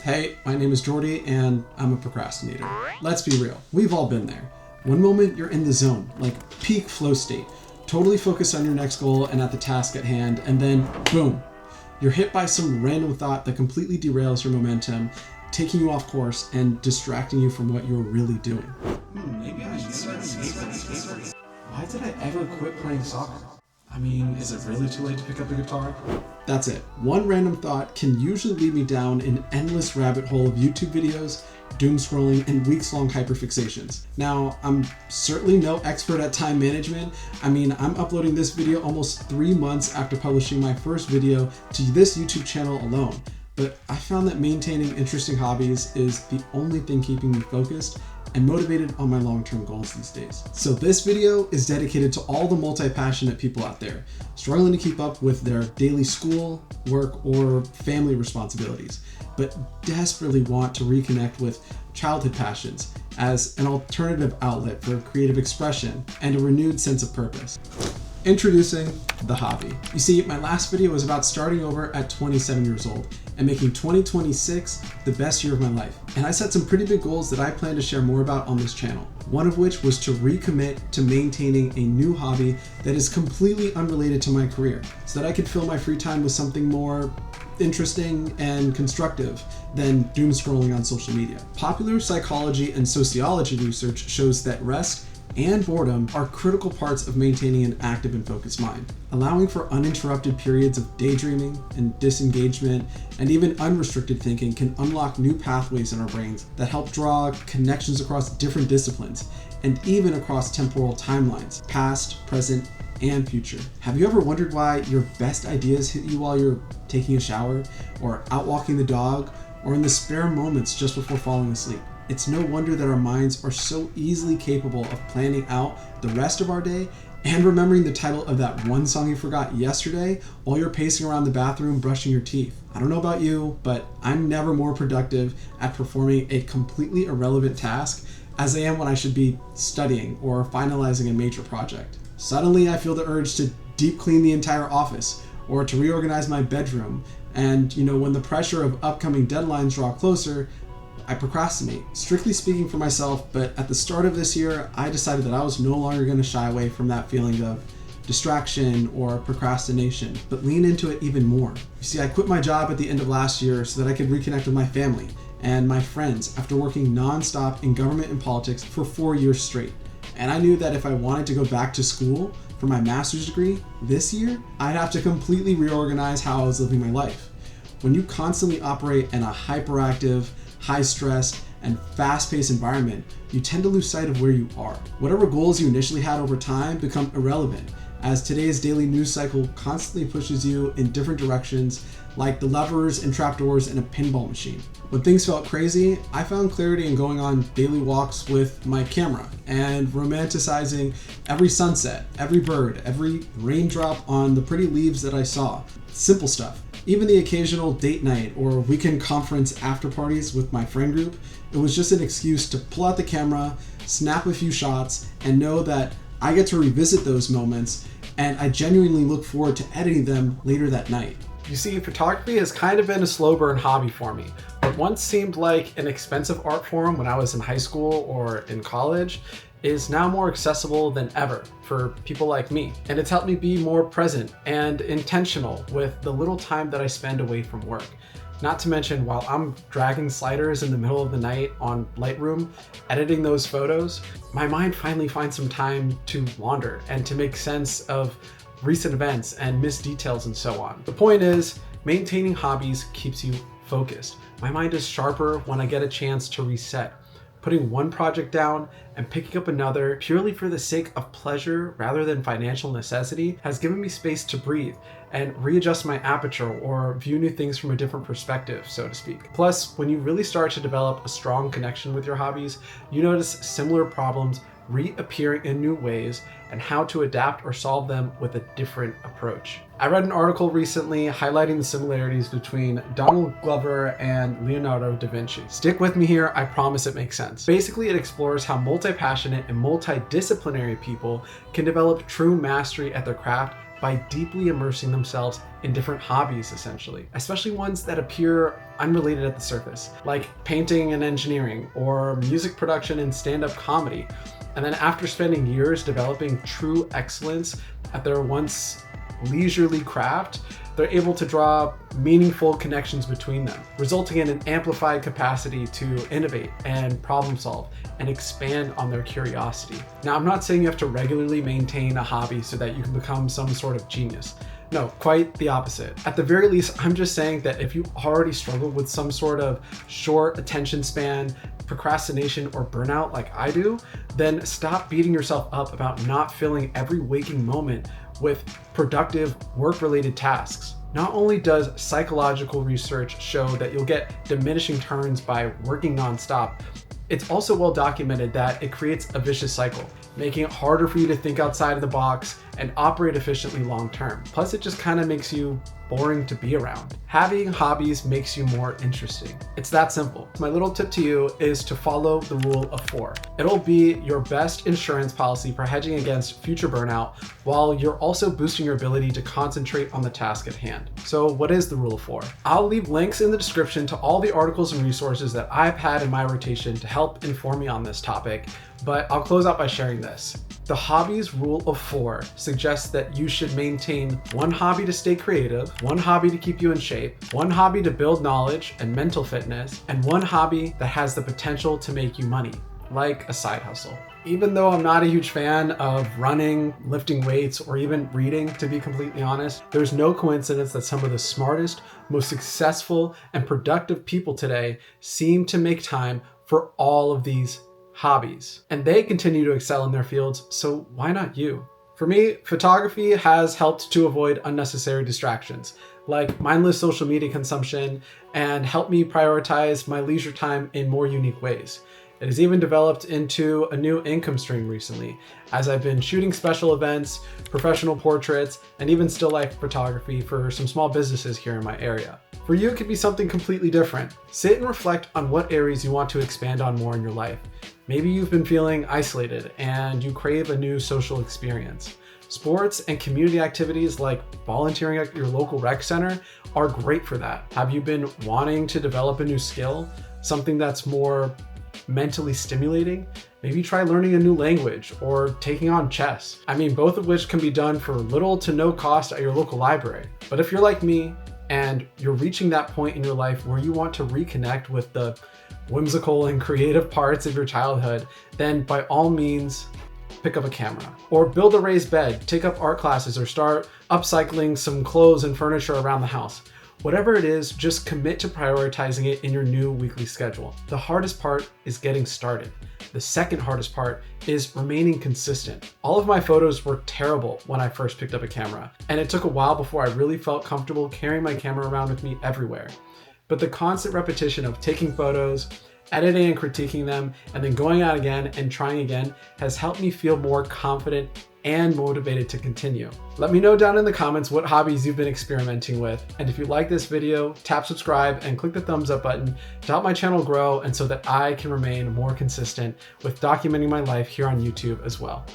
Hey, my name is Jordy and I'm a procrastinator. Let's be real, we've all been there. One moment you're in the zone, like peak flow state, totally focused on your next goal and at the task at hand, and then boom, you're hit by some random thought that completely derails your momentum, taking you off course and distracting you from what you're really doing. Maybe I should start skateboarding. Why did I ever quit playing soccer? I mean, is it really too late to pick up a guitar? That's it. One random thought can usually lead me down an endless rabbit hole of YouTube videos, doom scrolling, and weeks-long hyperfixations. Now, I'm certainly no expert at time management. I mean, I'm uploading this video almost 3 months after publishing my first video to this YouTube channel alone. But I found that maintaining interesting hobbies is the only thing keeping me focused and motivated on my long-term goals these days. So this video is dedicated to all the multi-passionate people out there struggling to keep up with their daily school, work, or family responsibilities, but desperately want to reconnect with childhood passions as an alternative outlet for creative expression and a renewed sense of purpose. Introducing the hobby. You see, my last video was about starting over at 27 years old and making 2026 the best year of my life. And I set some pretty big goals that I plan to share more about on this channel. One of which was to recommit to maintaining a new hobby that is completely unrelated to my career, so that I could fill my free time with something more interesting and constructive than doom scrolling on social media. Popular psychology and sociology research shows that rest and boredom are critical parts of maintaining an active and focused mind. Allowing for uninterrupted periods of daydreaming and disengagement and even unrestricted thinking can unlock new pathways in our brains that help draw connections across different disciplines and even across temporal timelines, past, present, and future. Have you ever wondered why your best ideas hit you while you're taking a shower, or out walking the dog, or in the spare moments just before falling asleep? It's no wonder that our minds are so easily capable of planning out the rest of our day and remembering the title of that one song you forgot yesterday while you're pacing around the bathroom brushing your teeth. I don't know about you, but I'm never more productive at performing a completely irrelevant task as I am when I should be studying or finalizing a major project. Suddenly, I feel the urge to deep clean the entire office or to reorganize my bedroom. And when the pressure of upcoming deadlines draw closer, I procrastinate. Strictly speaking for myself, but at the start of this year, I decided that I was no longer going to shy away from that feeling of distraction or procrastination, but lean into it even more. You see, I quit my job at the end of last year so that I could reconnect with my family and my friends after working nonstop in government and politics for 4 years straight. And I knew that if I wanted to go back to school for my master's degree this year, I'd have to completely reorganize how I was living my life. When you constantly operate in a hyperactive, high-stressed, and fast-paced environment, you tend to lose sight of where you are. Whatever goals you initially had over time become irrelevant, as today's daily news cycle constantly pushes you in different directions, like the levers and trapdoors in a pinball machine. When things felt crazy, I found clarity in going on daily walks with my camera and romanticizing every sunset, every bird, every raindrop on the pretty leaves that I saw. Simple stuff. Even the occasional date night or weekend conference after parties with my friend group, it was just an excuse to pull out the camera, snap a few shots, and know that I get to revisit those moments, and I genuinely look forward to editing them later that night. You see, photography has kind of been a slow burn hobby for me. What once seemed like an expensive art form when I was in high school or in college is now more accessible than ever for people like me. And it's helped me be more present and intentional with the little time that I spend away from work. Not to mention, while I'm dragging sliders in the middle of the night on Lightroom, editing those photos, my mind finally finds some time to wander and to make sense of recent events and missed details and so on. The point is, maintaining hobbies keeps you focused. My mind is sharper when I get a chance to reset. Putting one project down and picking up another purely for the sake of pleasure rather than financial necessity has given me space to breathe and readjust my aperture or view new things from a different perspective, so to speak. Plus, when you really start to develop a strong connection with your hobbies, you notice similar problems reappearing in new ways and how to adapt or solve them with a different approach. I read an article recently highlighting the similarities between Donald Glover and Leonardo da Vinci. Stick with me here, I promise it makes sense. Basically, it explores how multi-passionate and multidisciplinary people can develop true mastery at their craft by deeply immersing themselves in different hobbies, essentially, especially ones that appear unrelated at the surface, like painting and engineering, or music production and stand-up comedy. And then after spending years developing true excellence at their once leisurely craft, they're able to draw meaningful connections between them, resulting in an amplified capacity to innovate and problem solve and expand on their curiosity. Now, I'm not saying you have to regularly maintain a hobby so that you can become some sort of genius. No, quite the opposite. At the very least, I'm just saying that if you already struggle with some sort of short attention span, procrastination, or burnout like I do, then stop beating yourself up about not filling every waking moment with productive work-related tasks. Not only does psychological research show that you'll get diminishing returns by working nonstop, it's also well documented that it creates a vicious cycle, making it harder for you to think outside of the box and operate efficiently long term. Plus, it just kind of makes you boring to be around. Having hobbies makes you more interesting. It's that simple. My little tip to you is to follow the rule of 4. It'll be your best insurance policy for hedging against future burnout, while you're also boosting your ability to concentrate on the task at hand. So what is the rule of 4? I'll leave links in the description to all the articles and resources that I've had in my rotation to help inform me on this topic, but I'll close out by sharing this. The Hobbies Rule of 4 suggests that you should maintain one hobby to stay creative, one hobby to keep you in shape, one hobby to build knowledge and mental fitness, and one hobby that has the potential to make you money, like a side hustle. Even though I'm not a huge fan of running, lifting weights, or even reading, to be completely honest, there's no coincidence that some of the smartest, most successful, and productive people today seem to make time for all of these hobbies. And they continue to excel in their fields, so why not you? For me, photography has helped to avoid unnecessary distractions, like mindless social media consumption, and helped me prioritize my leisure time in more unique ways. It has even developed into a new income stream recently, as I've been shooting special events, professional portraits, and even still life photography for some small businesses here in my area. For you, it could be something completely different. Sit and reflect on what areas you want to expand on more in your life. Maybe you've been feeling isolated and you crave a new social experience. Sports and community activities like volunteering at your local rec center are great for that. Have you been wanting to develop a new skill? Something that's more mentally stimulating? Maybe try learning a new language or taking on chess. I mean, both of which can be done for little to no cost at your local library. But if you're like me and you're reaching that point in your life where you want to reconnect with the whimsical and creative parts of your childhood, then by all means, pick up a camera or build a raised bed, take up art classes, or start upcycling some clothes and furniture around the house. Whatever it is, just commit to prioritizing it in your new weekly schedule. The hardest part is getting started. The second hardest part is remaining consistent. All of my photos were terrible when I first picked up a camera, and it took a while before I really felt comfortable carrying my camera around with me everywhere. But the constant repetition of taking photos, editing and critiquing them, and then going out again and trying again has helped me feel more confident and motivated to continue. Let me know down in the comments what hobbies you've been experimenting with. And if you like this video, tap subscribe and click the thumbs up button to help my channel grow and so that I can remain more consistent with documenting my life here on YouTube as well.